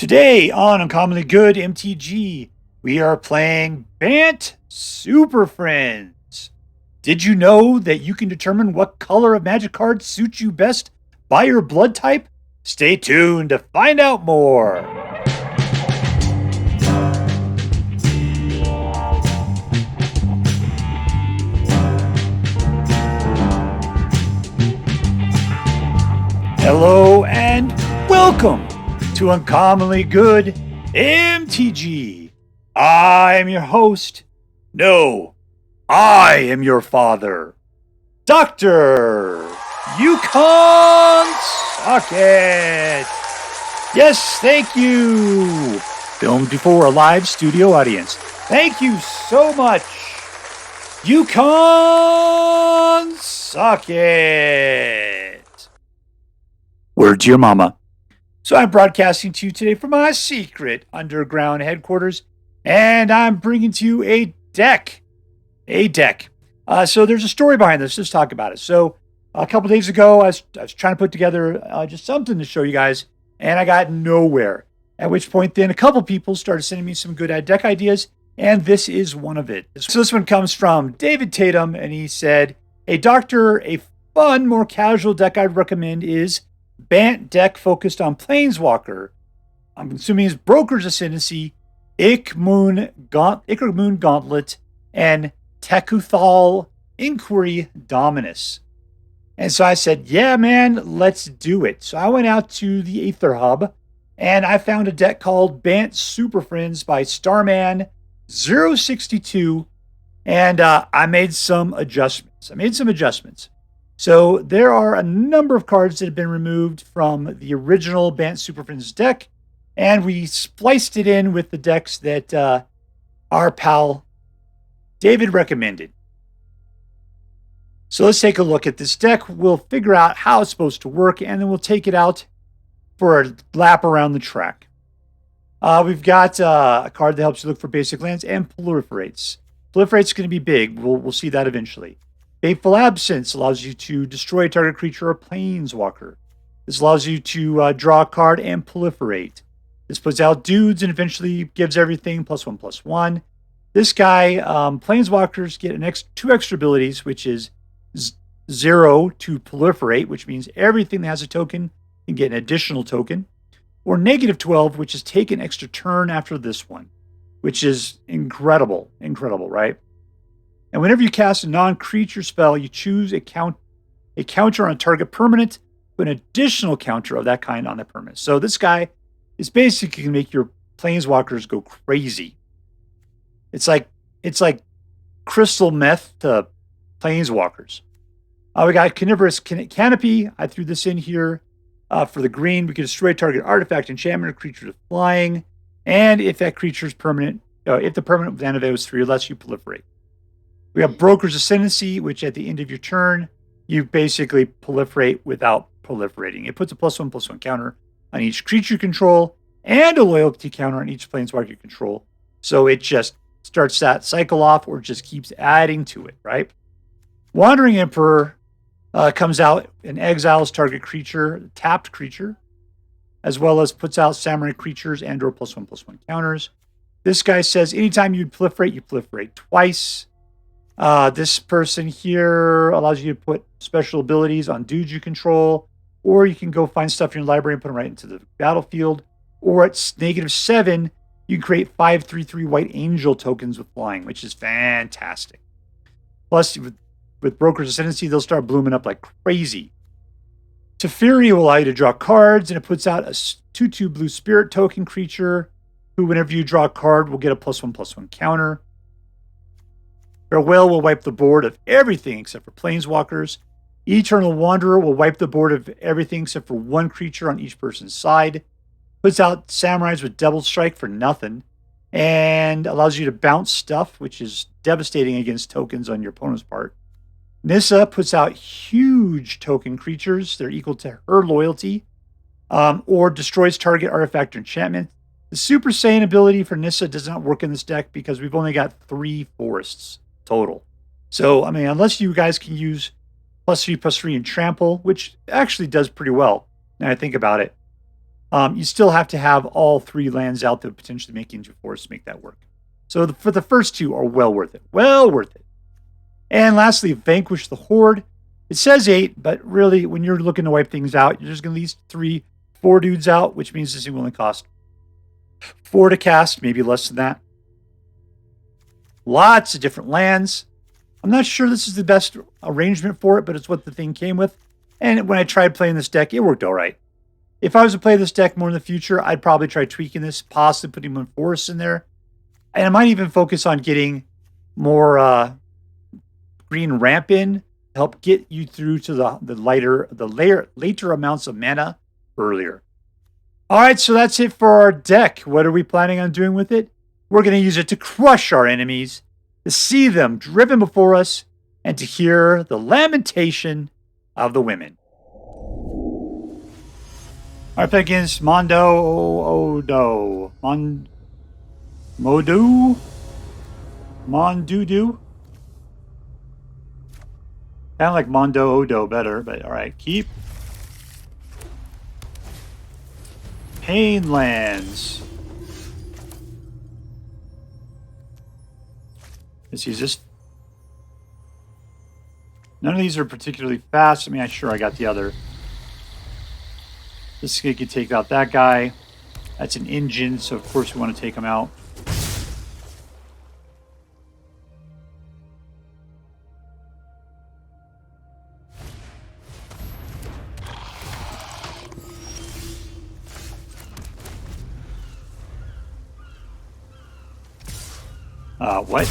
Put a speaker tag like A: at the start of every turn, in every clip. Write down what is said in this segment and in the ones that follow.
A: Today on Uncommonly Good MTG, we are playing Bant Super Friends. Did you know that you can determine what color of magic card suits you best by your blood type? Stay tuned to find out more. Hello and welcome to Uncommonly Good MTG. I am your host. No, I am your father, Dr. Yukon Socket. Yes, thank you. Filmed before a live studio audience. Thank you so much, Yukon Socket. Word to your mama. So I'm broadcasting to you today from my secret underground headquarters, and I'm bringing to you a deck. So there's a story behind this. Let's talk about it. So a couple days ago, I was trying to put together just something to show you guys, and I got nowhere. At which point, then a couple people started sending me some good deck ideas, and this is one of it. So this one comes from David Tatum, and he said, "Hey, Doctor, a fun, more casual deck I'd recommend is Bant deck focused on Planeswalker. I'm assuming it's Brokers Ascendancy, Ichormoon Gauntlet, and Tekuthal Inquiry Dominus." And so I said, yeah, man, let's do it. So I went out to the Aether Hub, and I found a deck called Bant Super Friends by Starman062, and I made some adjustments. So there are a number of cards that have been removed from the original Bant Super Friends deck, and we spliced it in with the decks that our pal David recommended. So let's take a look at this deck. We'll figure out how it's supposed to work, and then we'll take it out for a lap around the track. We've got a card that helps you look for basic lands and proliferates. Proliferate's going to be big. We'll see that eventually. Fateful Absence allows you to destroy a target creature or planeswalker. This allows you to draw a card and proliferate. This puts out dudes and eventually gives everything +1/+1. This guy, planeswalkers get two extra abilities, which is 0 to proliferate, which means everything that has a token can get an additional token, or -12, which is take an extra turn after this one, which is incredible, right? And whenever you cast a non-creature spell, you choose a counter on a target permanent, put an additional counter of that kind on the permanent. So this guy is basically going to make your planeswalkers go crazy. It's like crystal meth to planeswalkers. We got Carnivorous Canopy. I threw this in here for the green. We can destroy a target artifact, enchantment, or creature with flying. And if that creature is permanent, if the permanent mana value is 3 or less, you proliferate. We have Brokers Ascendancy, which at the end of your turn, you basically proliferate without proliferating. It puts a +1/+1 counter on each creature you control and a loyalty counter on each planeswalker you control. So it just starts that cycle off or just keeps adding to it, right? Wandering Emperor comes out and exiles target creature, tapped creature, as well as puts out samurai creatures and or +1/+1 counters. This guy says anytime you proliferate twice. This person here allows you to put special abilities on dudes you control, or you can go find stuff in your library and put them right into the battlefield. Or at -7, you can create 5/3/3 white angel tokens with flying, which is fantastic. Plus, with Broker's Ascendancy, they'll start blooming up like crazy. Teferi will allow you to draw cards, and it puts out a 2/2 blue spirit token creature, who whenever you draw a card will get a +1/+1 counter. Farewell will wipe the board of everything except for planeswalkers. Eternal Wanderer will wipe the board of everything except for one creature on each person's side. Puts out samurais with double strike for nothing. And allows you to bounce stuff, which is devastating against tokens on your opponent's part. Nissa puts out huge token creatures. They're equal to her loyalty. Or destroys target artifact or enchantment. The Super Saiyan ability for Nissa does not work in this deck because we've only got 3 forests total. So, I mean, unless you guys can use +3/+3 and trample, which actually does pretty well now I think about it. You still have to have all 3 lands out there, potentially making into forest to make that work. So for the first 2 are well worth it. Well worth it. And lastly, Vanquish the Horde. It says 8, but really, when you're looking to wipe things out, you're just going to leave 3, 4 dudes out, which means this thing will only cost 4 to cast, maybe less than that. Lots of different lands. I'm not sure this is the best arrangement for it, but it's what the thing came with. And when I tried playing this deck, it worked all right. If I was to play this deck more in the future, I'd probably try tweaking this, possibly putting one forests in there. And I might even focus on getting more green ramp in to help get you through to the later amounts of mana earlier. All right, so that's it for our deck. What are we planning on doing with it? We're going to use it to crush our enemies, to see them driven before us, and to hear the lamentation of the women. All right, play against Mondoodoo. Mondoodoo. Kind of like Mondoodoo better, but all right, keep. Painlands. Let's use this. None of these are particularly fast. I mean, sure, I got the other. This guy could take out that guy. That's an engine, so of course we want to take him out. What?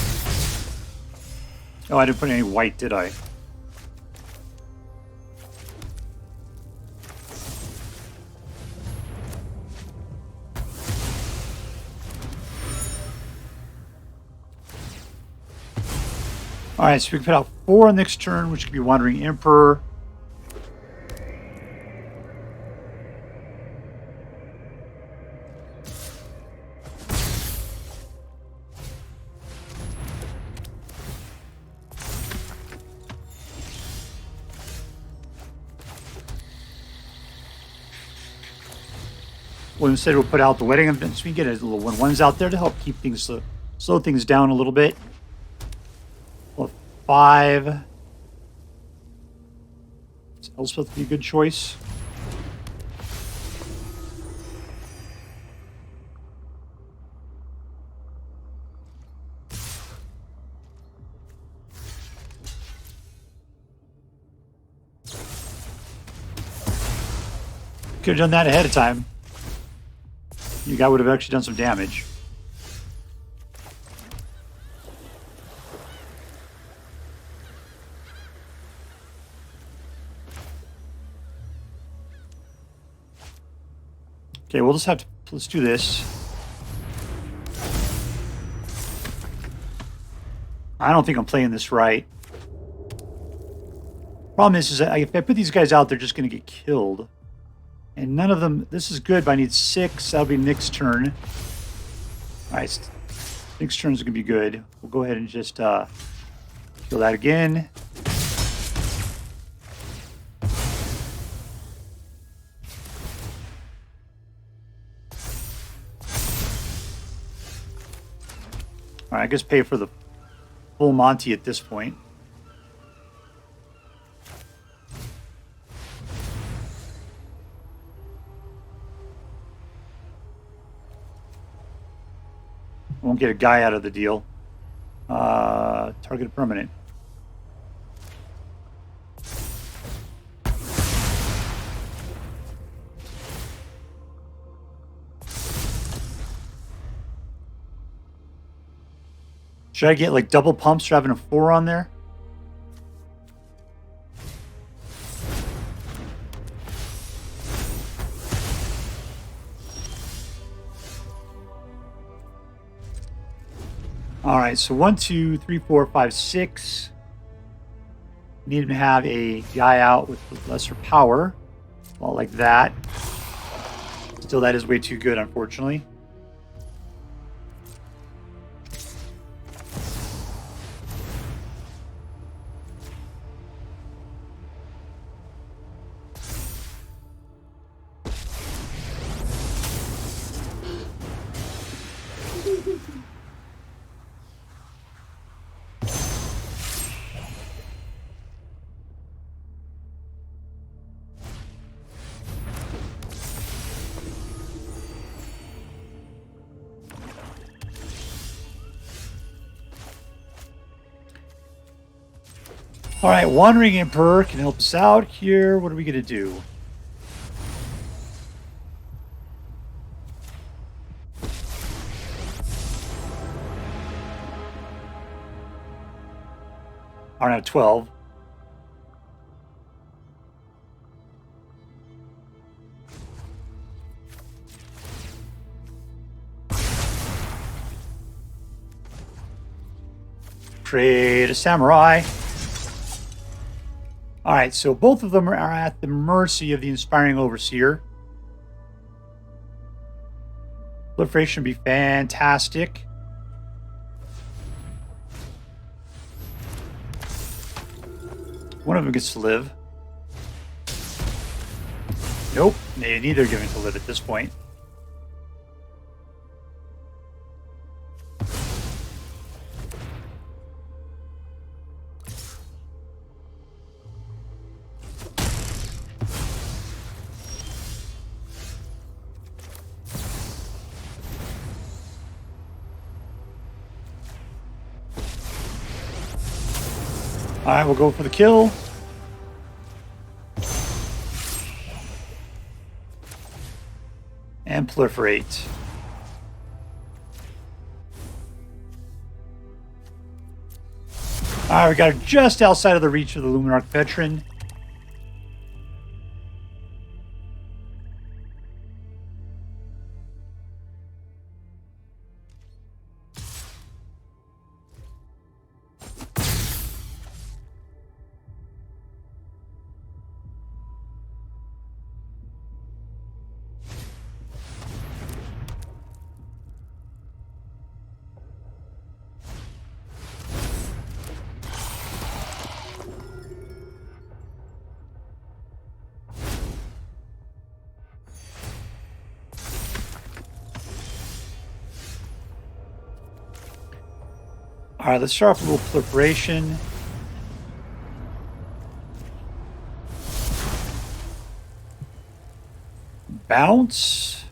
A: Oh, I didn't put any white, did I? Alright, so we can put out 4 on next turn, which could be Wandering Emperor. Well, instead we'll put out the Wedding Event, so we can get a little 1/1s out there to help keep things slow things down a little bit. Well, 5. Elspeth would be a good choice. Could have done that ahead of time. You guy would have actually done some damage. Okay, we'll just have to, let's do this. I don't think I'm playing this right. Problem is that if I put these guys out, they're just going to get killed. And none of them, this is good, but I need 6. That'll be next turn. All right, next turn is going to be good. We'll go ahead and just kill that again. All right, I guess pay for the full MonTy at this point. Won't get a guy out of the deal. Target permanent. Should I get like double pumps for having a 4 on there? All right, so 1, 2, 3, 4, 5, 6. Need to have a guy out with lesser power. Well, like that. Still, that is way too good, unfortunately. All right, Wandering Emperor can help us out here. What are we going to do? I don't have 12. Trade a samurai. All right, so both of them are at the mercy of the Inspiring Overseer. Proliferation would be fantastic. One of them gets to live. Nope, neither are going to live at this point. All right, we'll go for the kill. And proliferate. All right, we got it just outside of the reach of the Luminarch Veteran. All right, let's start off with a little proliferation. Bounce.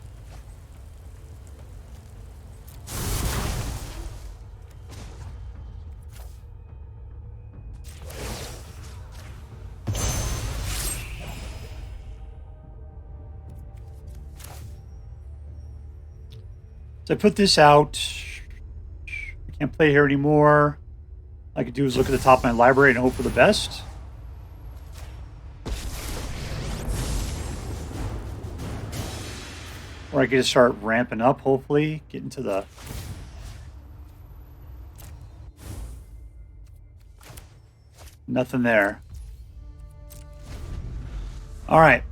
A: So I put this out. Can't play here anymore. All I could do is look at the top of my library and hope for the best. Or I could just start ramping up, hopefully. Get into the... Nothing there. All right.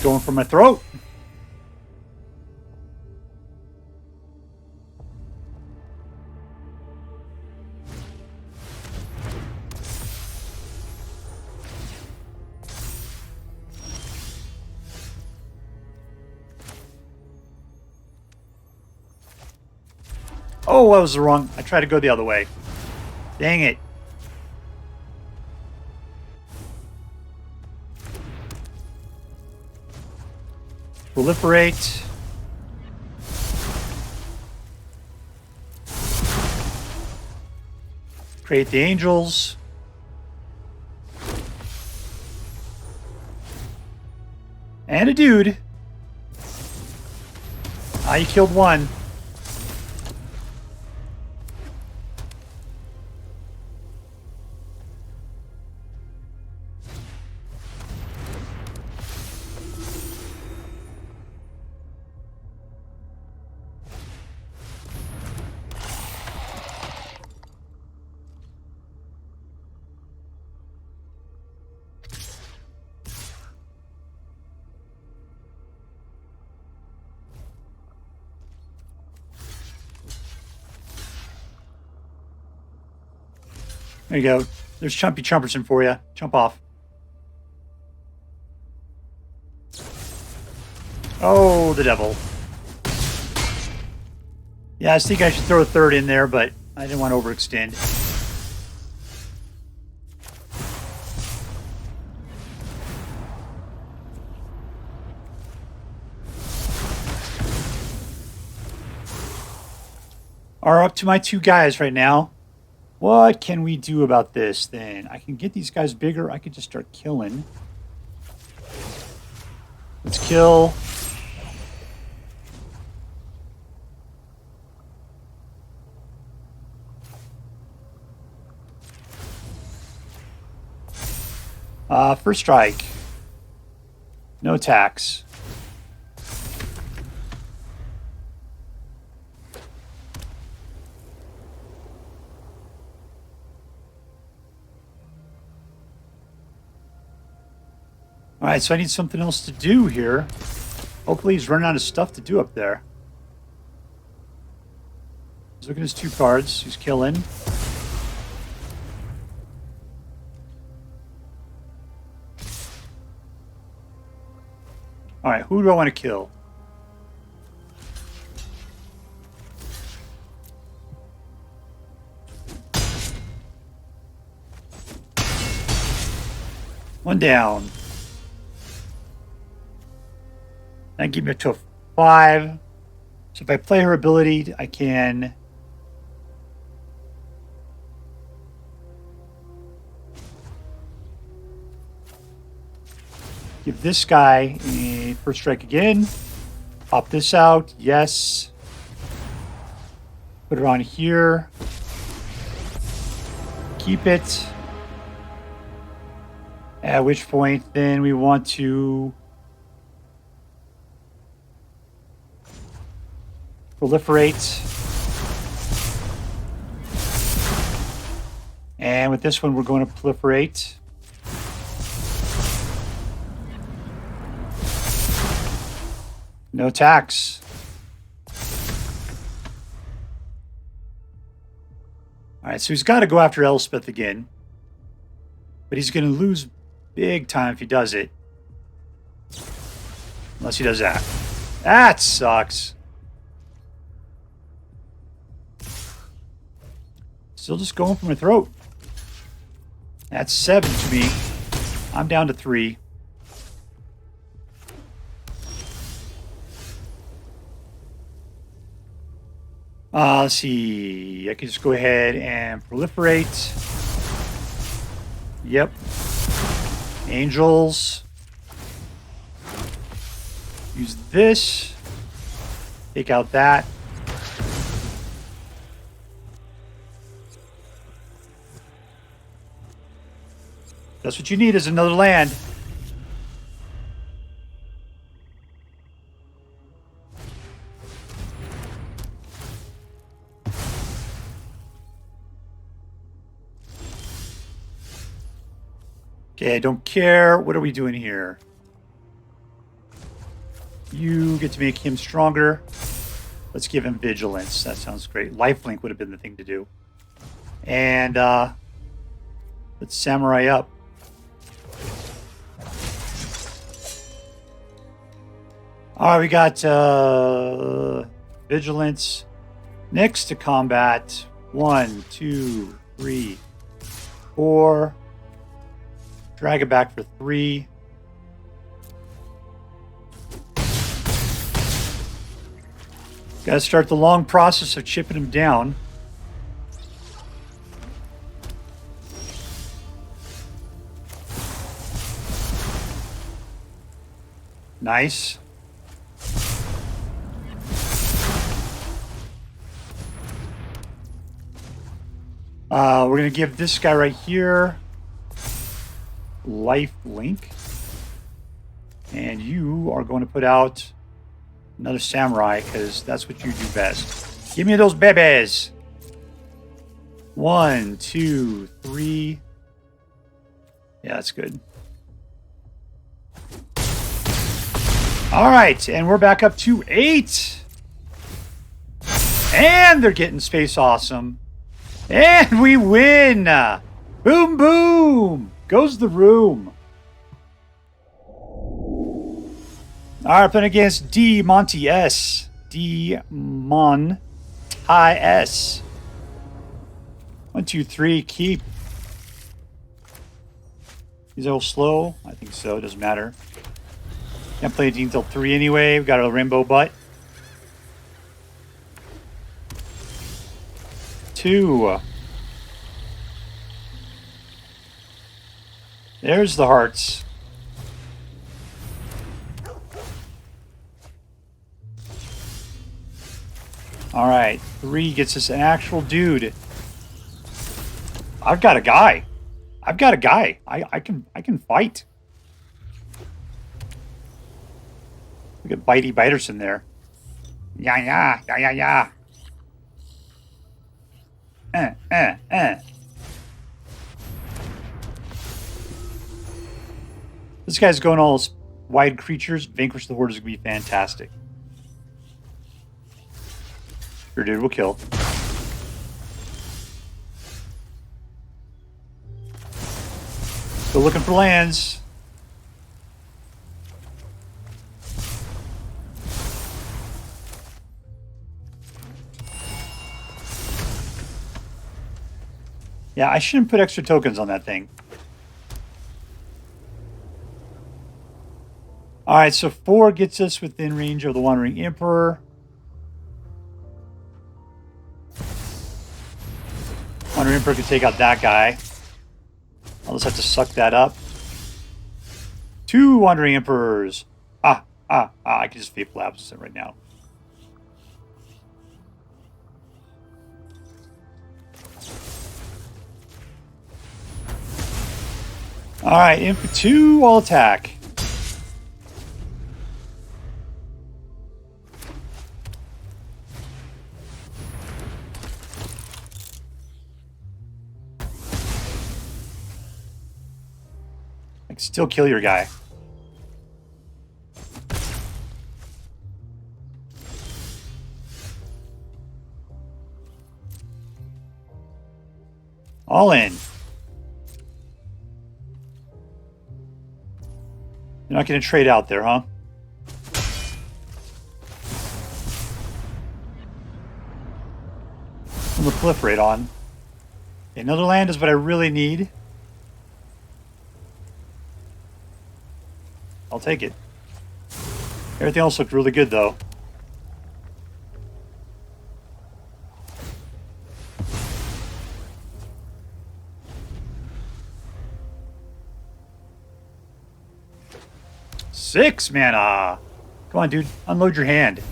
A: Going for my throat. Oh, I was wrong. I tried to go the other way. Dang it. Proliferate. Create the angels. And a dude. Ah, you killed one. There you go. There's Chumpy Chumperson for you. Jump off. Oh, the devil. Yeah, I think I should throw a third in there, but I didn't want to overextend. are up to my 2 guys right now. What can we do about this then? I can get these guys bigger. I could just start killing. Let's kill. First strike. No attacks. Alright, so I need something else to do here. Hopefully he's running out of stuff to do up there. He's looking at his 2 cards. He's killing. Alright, who do I want to kill? One down. That give me up to a 5. So if I play her ability, I can give this guy a first strike again. Pop this out. Yes. Put it on here. Keep it. At which point, then we want to proliferate. And with this one, we're going to proliferate. No attacks. Alright, so he's got to go after Elspeth again. But he's going to lose big time if he does it. Unless he does that. That sucks. Still just going for my throat. That's 7 to me. I'm down to 3. Let's see. I can just go ahead and proliferate. Yep. Angels. Use this. Take out that. That's what you need, is another land. Okay, I don't care. What are we doing here? You get to make him stronger. Let's give him vigilance. That sounds great. Lifelink would have been the thing to do. And let's samurai up. All right, we got vigilance. Next to combat. 1, 2, 3, 4. Drag it back for 3. Gotta start the long process of chipping him down. Nice. We're going to give this guy right here life link. And you are going to put out another samurai, because that's what you do best. Give me those babies. 1, 2, 3. Yeah, that's good. All right, and we're back up to 8. And they're getting space awesome. And we win! Boom, boom! Goes the room. All right, playing against MonTy S. MonTy S. 1, 2, 3, keep. He's a little slow. I think so, doesn't matter. Can't play anything until 3 anyway. We've got a rainbow butt. 2. There's the hearts. All right, 3 gets us an actual dude. I've got a guy. I've got a guy. I can fight. Look at Bitey Biterson there. Yeah, yeah, yeah, yeah, yeah. This guy's going all wide creatures. Vanquish the Horde is going to be fantastic. Sure, dude, we'll kill. Still looking for lands. Yeah, I shouldn't put extra tokens on that thing. All right, so 4 gets us within range of the Wandering Emperor. Wandering Emperor can take out that guy. I'll just have to suck that up. 2 Wandering Emperors. I can just Fateful Absence it right now. All right, in for 2, all attack. I can still kill your guy. All in. You're not going to trade out there, huh? I'm going to proliferate on. Another land is what I really need. I'll take it. Everything else looked really good, though. Six mana. Come on, dude. Unload your hand.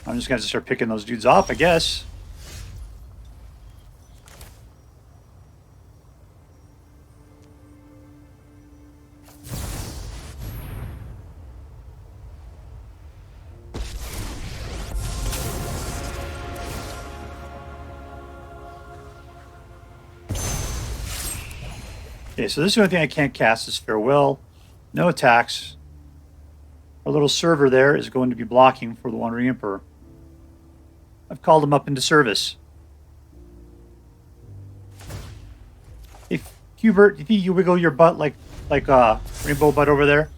A: I'm just going to start picking those dudes off, I guess. Okay, so this is the only thing I can't cast is Farewell. No attacks. Our little server there is going to be blocking for the Wandering Emperor. I've called him up into service. Hey, Hubert, do you think you wiggle your butt like Rainbow Butt over there?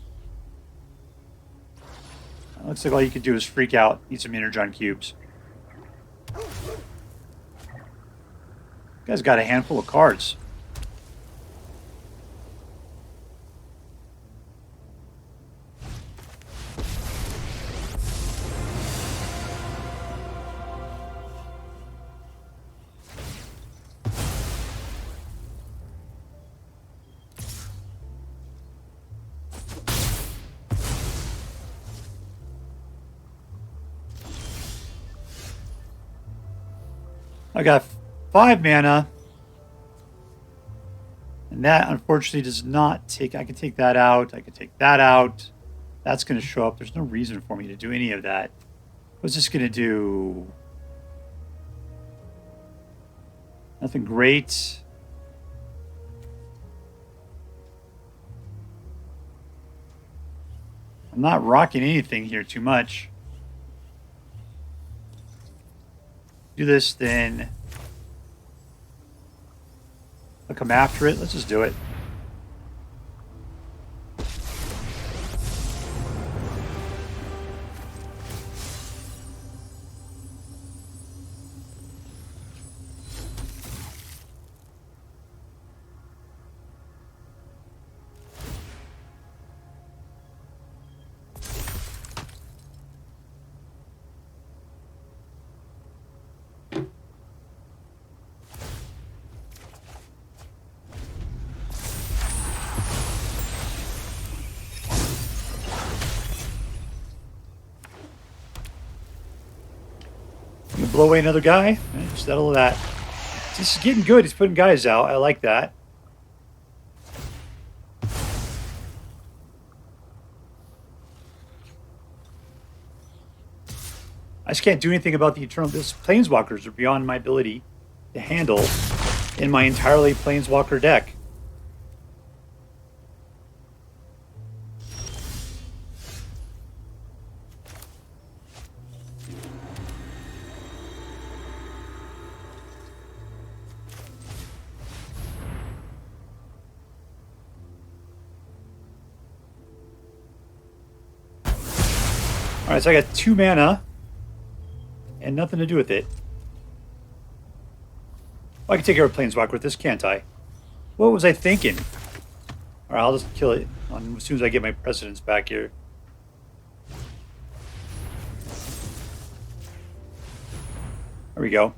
A: It looks like all you could do is freak out, eat some Energon cubes. Guy's got a handful of cards. I got 5 mana. And that, unfortunately, does not take... I can take that out. I can take that out. That's going to show up. There's no reason for me to do any of that. What's this going to do? Nothing great. I'm not rocking anything here too much. Do this, then I'll come after it. Let's just do it. blow away another guy. Just settle that. This is getting good. He's putting guys out. I like that. I just can't do anything about the Eternal. This Planeswalkers are beyond my ability to handle in my entirely Planeswalker deck. Alright, so I got 2 mana and nothing to do with it. I can take care of Planeswalker with this, can't I? What was I thinking? Alright, I'll just kill it as soon as I get my precedence back here. There we go.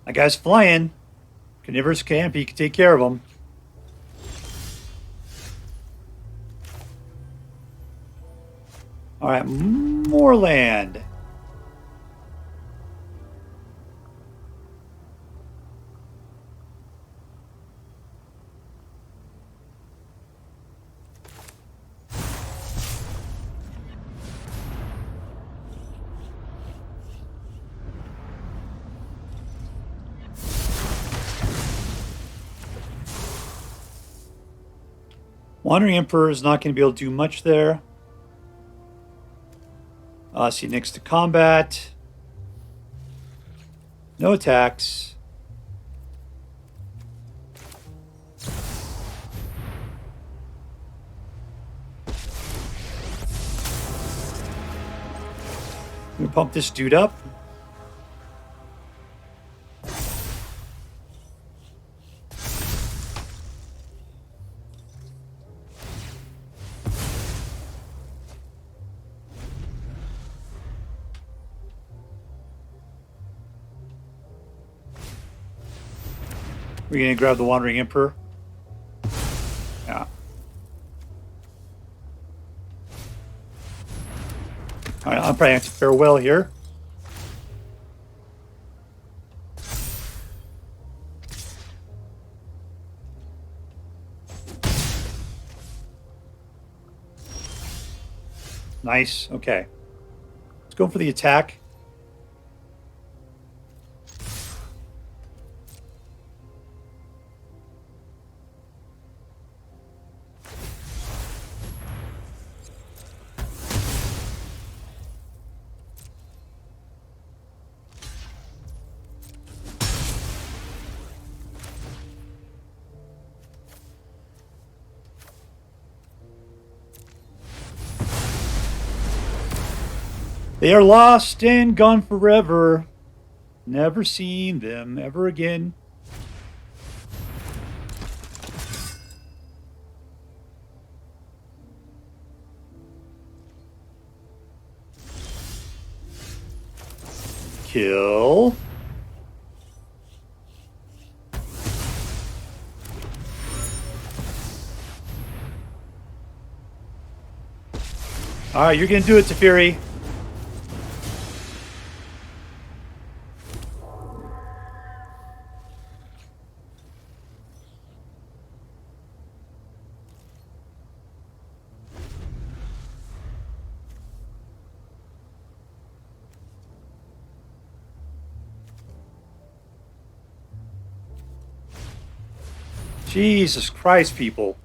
A: That guy's flying. Carnivorous Canopy can take care of him. Alright, more land. Wandering Emperor is not going to be able to do much there. See, next to combat. No attacks. We pump this dude up. We're going to grab the Wandering Emperor. Yeah. Alright, I'm probably have to farewell here. Nice. Okay. Let's go for the attack. They are lost and gone forever. Never seen them ever again. Kill. All right, you're going to do it, Teferi. Jesus Christ, people.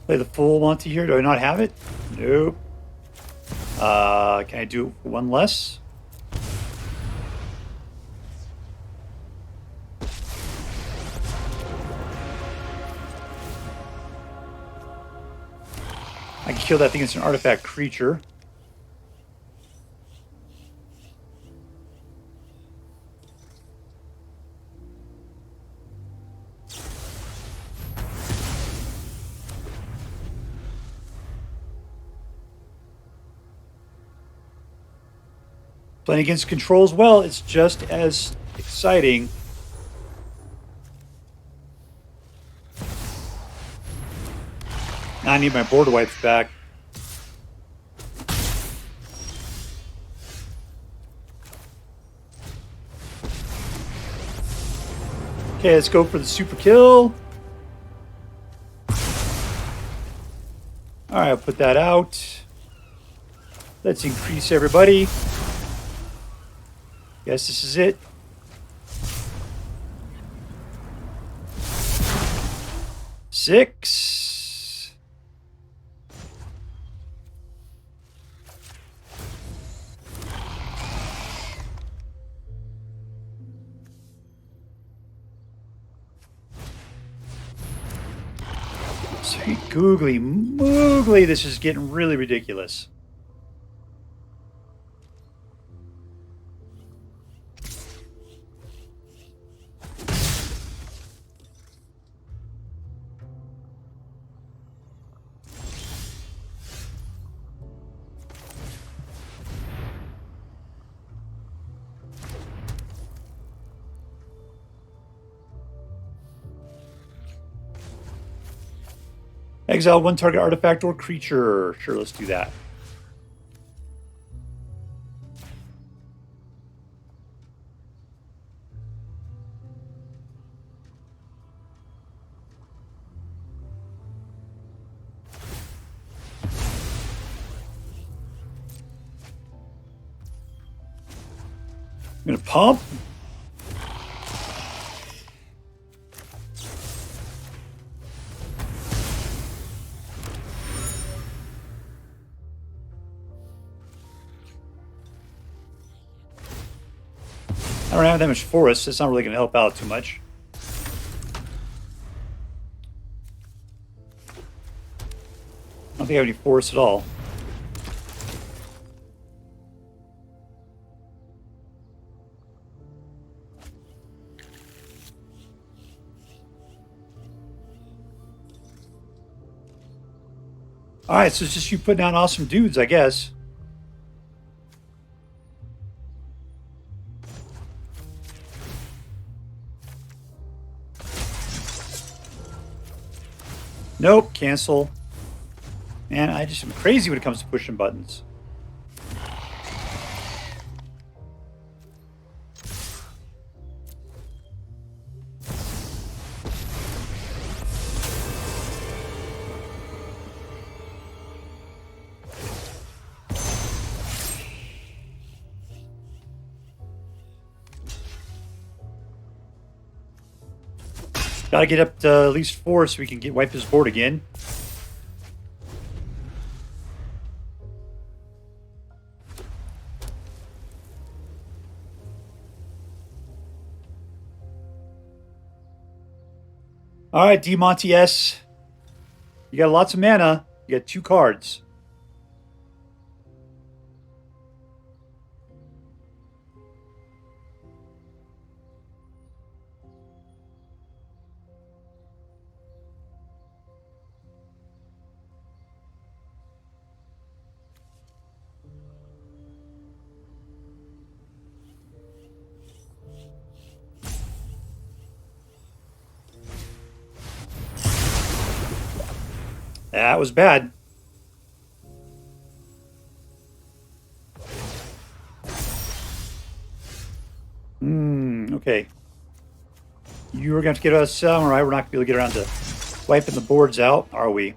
A: Play the full MonTy here. Do I not have it? Nope. Can I do one less? I can kill that thing. It's an artifact creature. Playing against control as well, it's just as exciting. Now I need my border wipes back. Okay, let's go for the super kill. Alright, I'll put that out. Let's increase everybody. Guess this is it. Six. Sweet googly moogly, this is getting really ridiculous. Exile one target artifact or creature. Sure, let's do that. I'm going to pump. I don't have that much forest, so it's not really going to help out too much. I don't think I have any forest at all. Alright, so it's just you putting down awesome dudes, I guess. Nope, cancel. Man, I just am crazy when it comes to pushing buttons. Gotta get up to at least 4 so we can wipe his board again. Alright, DMonty S. You got lots of mana. You got 2 cards. That was bad. Okay. You were going to get us samurai. We're not going to be able to get around to wiping the boards out, are we?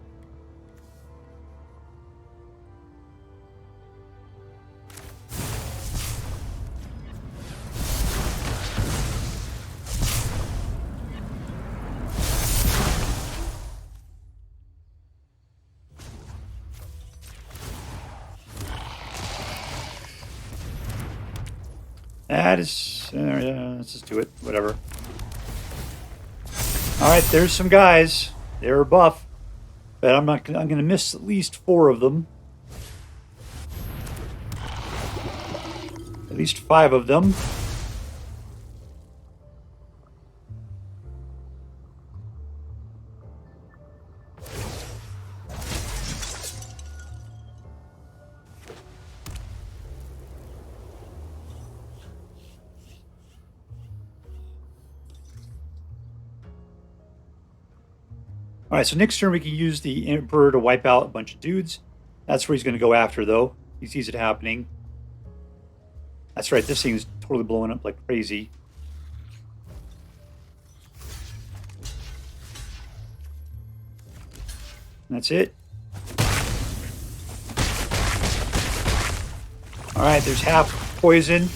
A: That is... let's just do it. Whatever. Alright, there's some guys. They're buff. But I'm not. I'm going to miss at least 4 of them. At least 5 of them. All right, so next turn we can use the Emperor to wipe out a bunch of dudes. That's where he's going to go after, though. He sees it happening. That's right, this thing's totally blowing up like crazy. And that's it. All right, there's half poison.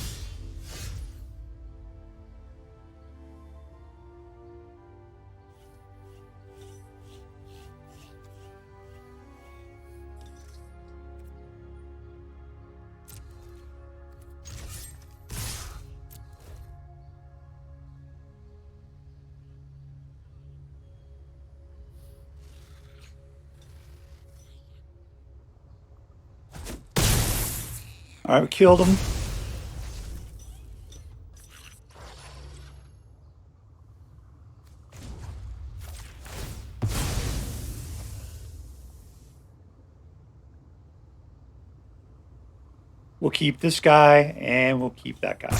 A: All right, we killed him. We'll keep this guy, and we'll keep that guy.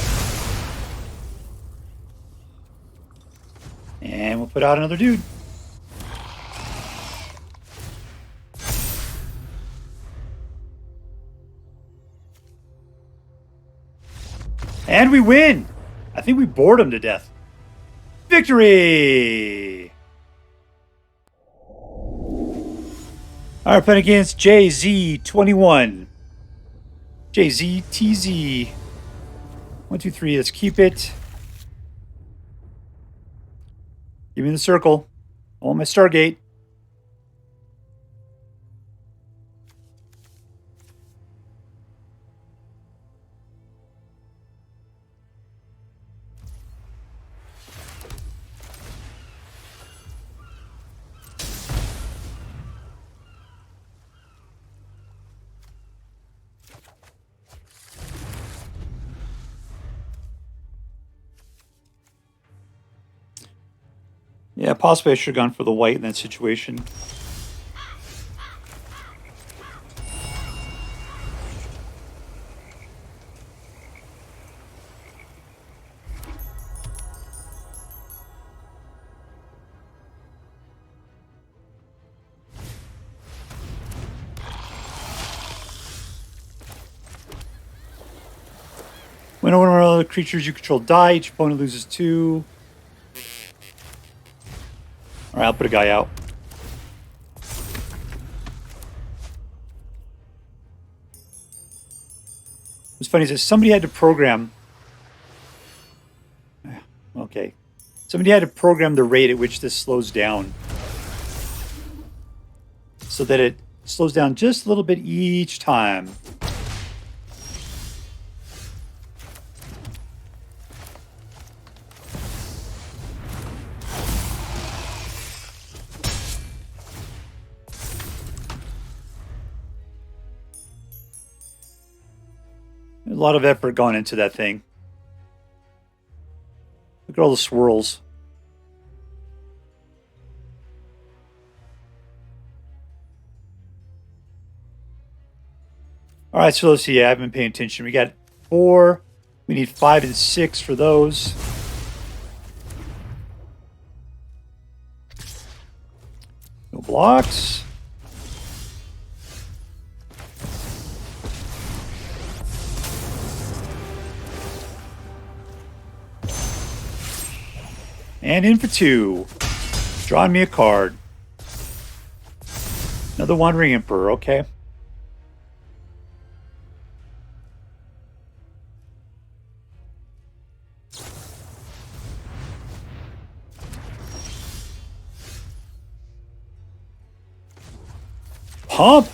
A: And we'll put out another dude. And we win! I think we bored him to death. Victory! Alright, playing against JZ21. JZTZ. 1, 2, 3, let's keep it. Give me the circle. I want my Stargate. Yeah, possibly I should have gone for the white in that situation. When one or other creatures you control die, each opponent loses 2. All right, I'll put a guy out. What's funny is that somebody had to program... Okay. Somebody had to program the rate at which this slows down. So that it slows down just a little bit each time. A lot of effort gone into that thing. Look at all the swirls. All right, so let's see. I haven't been paying attention. We got 4. We need 5 and 6 for those. No blocks. And in for 2. Drawing me a card. Another Wandering Emperor, okay. Pump!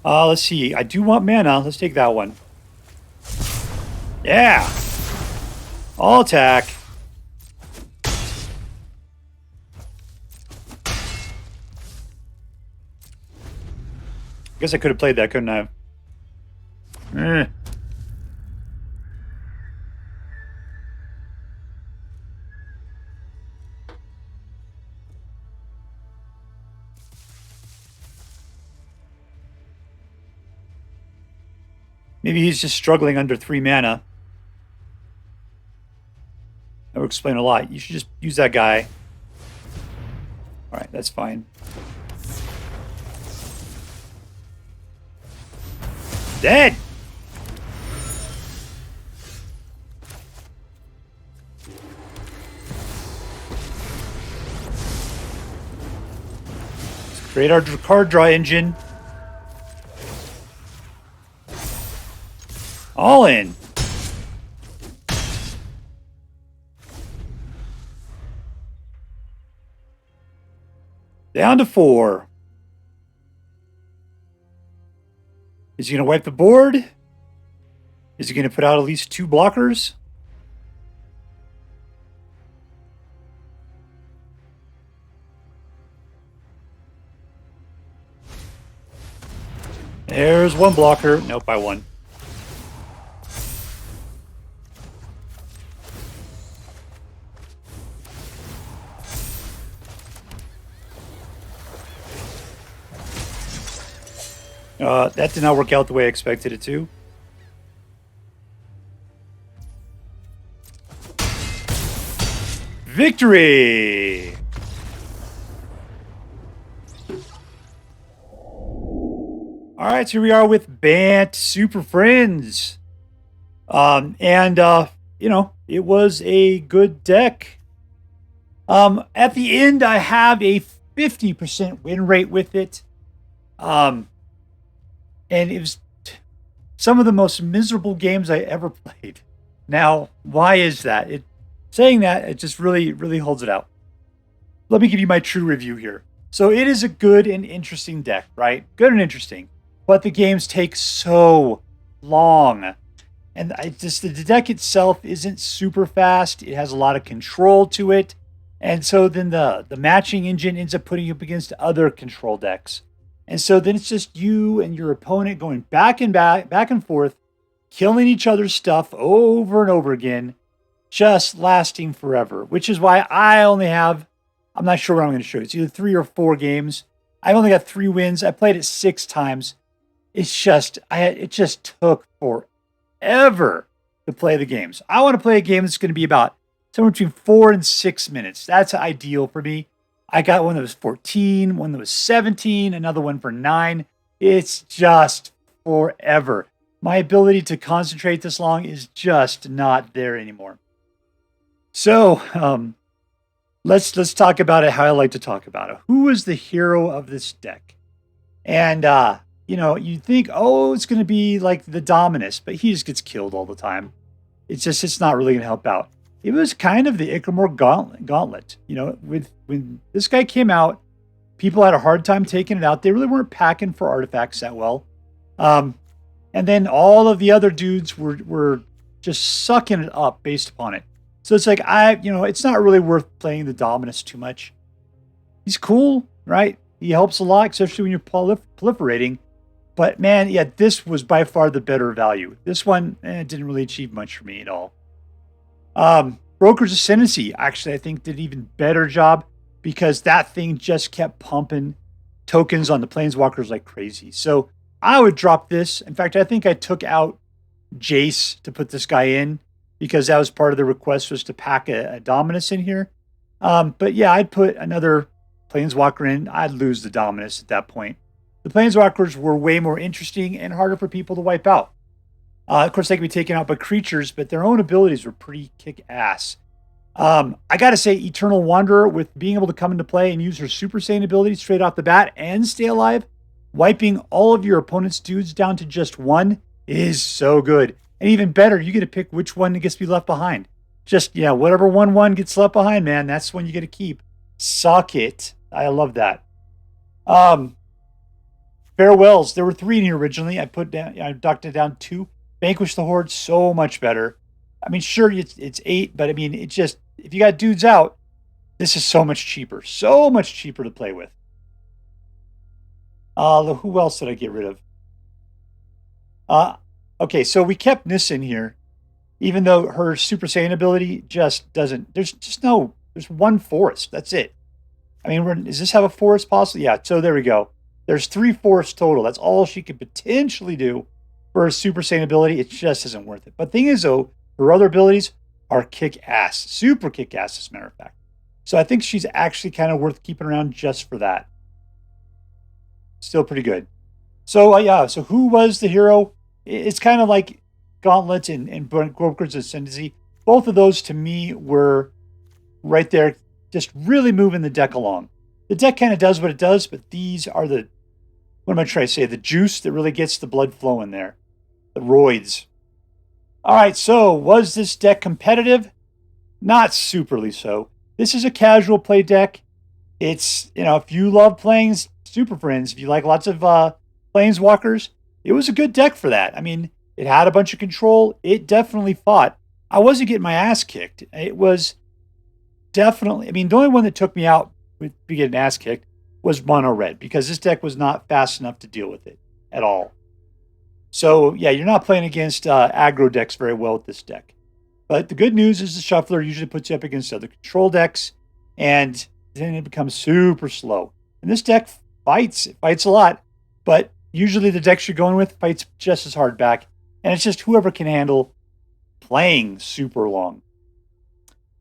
A: Let's see. I do want mana. Let's take that one. Yeah! All attack. Guess I could have played that, couldn't I? Maybe he's just struggling under 3 mana. That would explain a lot. You should just use that guy. Alright, that's fine. Dead! Let's create our card draw engine. All in. Down to 4. Is he going to wipe the board? Is he going to put out at least 2 blockers? There's 1 blocker. Nope, I won. That did not work out the way I expected it to. Victory! Alright, so here we are with Bant Super Friends. You know, it was a good deck. At the end, I have a 50% win rate with it. And it was some of the most miserable games I ever played. Now, why is that? Saying that, it just really, really holds it out. Let me give you my true review here. So it is a good and interesting deck, right? Good and interesting. But the games take so long. And the deck itself isn't super fast. It has a lot of control to it. And so then the matching engine ends up putting you up against other control decks. And so then it's just you and your opponent going back and forth, killing each other's stuff over and over again, just lasting forever. Which is why I only have, I'm not sure what I'm going to show you. It's either 3 or 4 games. I've only got 3 wins. I played it 6 times. It's just, it just took forever to play the games. I want to play a game that's going to be about somewhere between 4 and 6 minutes. That's ideal for me. I got one that was 14, one that was 17, another one for 9. It's just forever. My ability to concentrate this long is just not there anymore. So, let's talk about it how I like to talk about it. Who is the hero of this deck? And, you know, you think, oh, it's going to be like the Dominus, but he just gets killed all the time. It's not really going to help out. It was kind of the Ichormoon Gauntlet. You know, when this guy came out, people had a hard time taking it out. They really weren't packing for artifacts that well. And then all of the other dudes were just sucking it up based upon it. So it's like, it's not really worth playing the Dominus too much. He's cool, right? He helps a lot, especially when you're proliferating. But man, yeah, this was by far the better value. This one didn't really achieve much for me at all. Brokers Ascendancy, actually, I think did an even better job because that thing just kept pumping tokens on the Planeswalkers like crazy. So I would drop this. In fact, I think I took out Jace to put this guy in because that was part of the request was to pack a Dominus in here. But yeah, I'd put another Planeswalker in. I'd lose the Dominus at that point. The Planeswalkers were way more interesting and harder for people to wipe out. Of course, they can be taken out by creatures, but their own abilities were pretty kick-ass. I got to say, Eternal Wanderer, with being able to come into play and use her Super Saiyan ability straight off the bat and stay alive, wiping all of your opponent's dudes down to just 1 is so good. And even better, you get to pick which one gets to be left behind. Just, yeah, whatever 1/1 gets left behind, man, that's one you get to keep. Suck it. I love that. Farewells. There were 3 in here originally. I ducked it down 2. Vanquish the Horde, so much better. I mean, sure, it's 8, but I mean, it just, if you got dudes out, this is so much cheaper. So much cheaper to play with. Who else did I get rid of? Okay, so we kept Nissa in here, even though her Super Saiyan ability just doesn't, there's one forest. That's it. I mean, does this have a forest possibly? Yeah, so there we go. There's 3 forests total. That's all she could potentially do for a Super Saiyan ability. It just isn't worth it. But thing is, though, her other abilities are kick-ass. Super kick-ass, as a matter of fact. So I think she's actually kind of worth keeping around just for that. Still pretty good. So, yeah, so who was the hero? It's kind of like Gauntlet and Brokers Ascendancy. Both of those, to me, were right there, just really moving the deck along. The deck kind of does what it does, but these are the, what am I trying to say? The juice that really gets the blood flowing there. The roids. All right, so was this deck competitive? Not superly so. This is a casual play deck. It's, if you love playing Super Friends, if you like lots of Planeswalkers, it was a good deck for that. I mean, it had a bunch of control. It definitely fought. I wasn't getting my ass kicked. It was definitely, I mean, the only one that took me out with getting ass kicked was mono red, because this deck was not fast enough to deal with it at all. So, yeah, you're not playing against aggro decks very well with this deck. But the good news is the shuffler usually puts you up against other control decks, and then it becomes super slow. And this deck fights. It fights a lot, but usually the decks you're going with fights just as hard back. And it's just whoever can handle playing super long.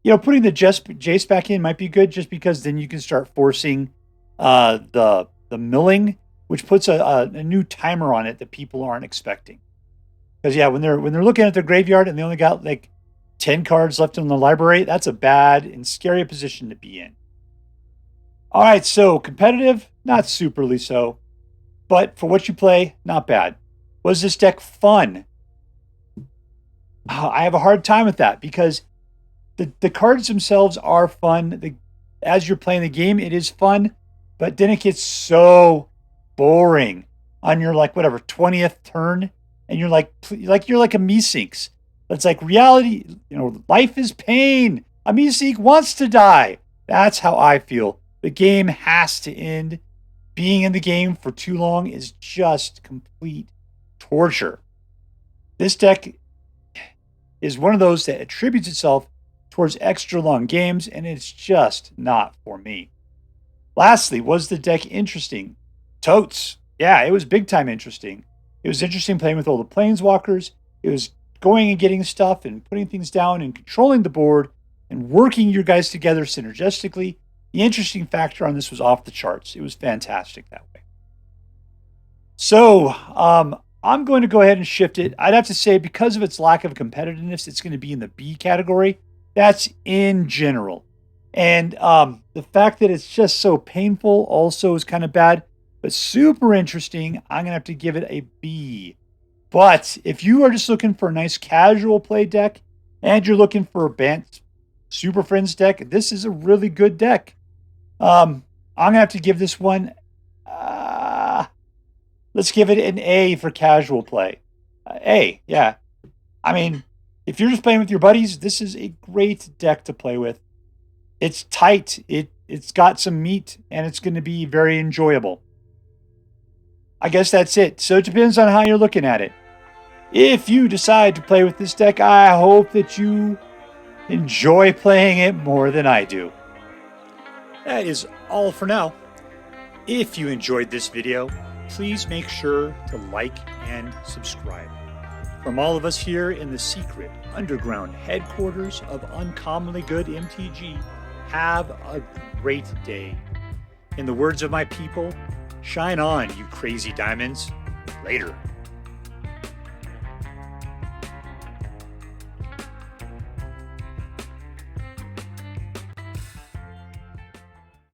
A: Putting the Jace back in might be good, just because then you can start forcing the milling, which puts a new timer on it that people aren't expecting. Because yeah, when they're looking at their graveyard and they only got like 10 cards left in the library, that's a bad and scary position to be in. All right, so competitive, not superly so, but for what you play, not bad. Was this deck fun? I have a hard time with that, because the cards themselves are fun. As you're playing the game, it is fun, but then it gets so boring on your 20th turn, and you're like a Meeseeks. It's like reality, life is pain. A Meeseek wants to die. That's how I feel. The game has to end. Being in the game for too long is just complete torture. This deck is one of those that attributes itself towards extra long games, and it's just not for me. Lastly, was the deck interesting? Totes. Yeah, it was big time interesting. It was interesting playing with all the Planeswalkers. It was going and getting stuff and putting things down and controlling the board and working your guys together synergistically. The interesting factor on this was off the charts. It was fantastic that way. So, I'm going to go ahead and shift it. I'd have to say, because of its lack of competitiveness, it's going to be in the B category. That's in general. And the fact that it's just so painful also is kind of bad, but super interesting. I'm going to have to give it a B. But if you are just looking for a nice casual play deck and you're looking for a Bant Super Friends deck, this is a really good deck. I'm going to have to give this one, let's give it an A for casual play. A, yeah. I mean, if you're just playing with your buddies, this is a great deck to play with. It's tight. It's got some meat, and it's going to be very enjoyable. I guess that's it. So it depends on how you're looking at it. If you decide to play with this deck, I hope that you enjoy playing it more than I do. That is all for now. If you enjoyed this video, please make sure to like and subscribe. From all of us here in the secret underground headquarters of uncommonly good MTG, have a great day. In the words of my people, shine on, you crazy diamonds. Later.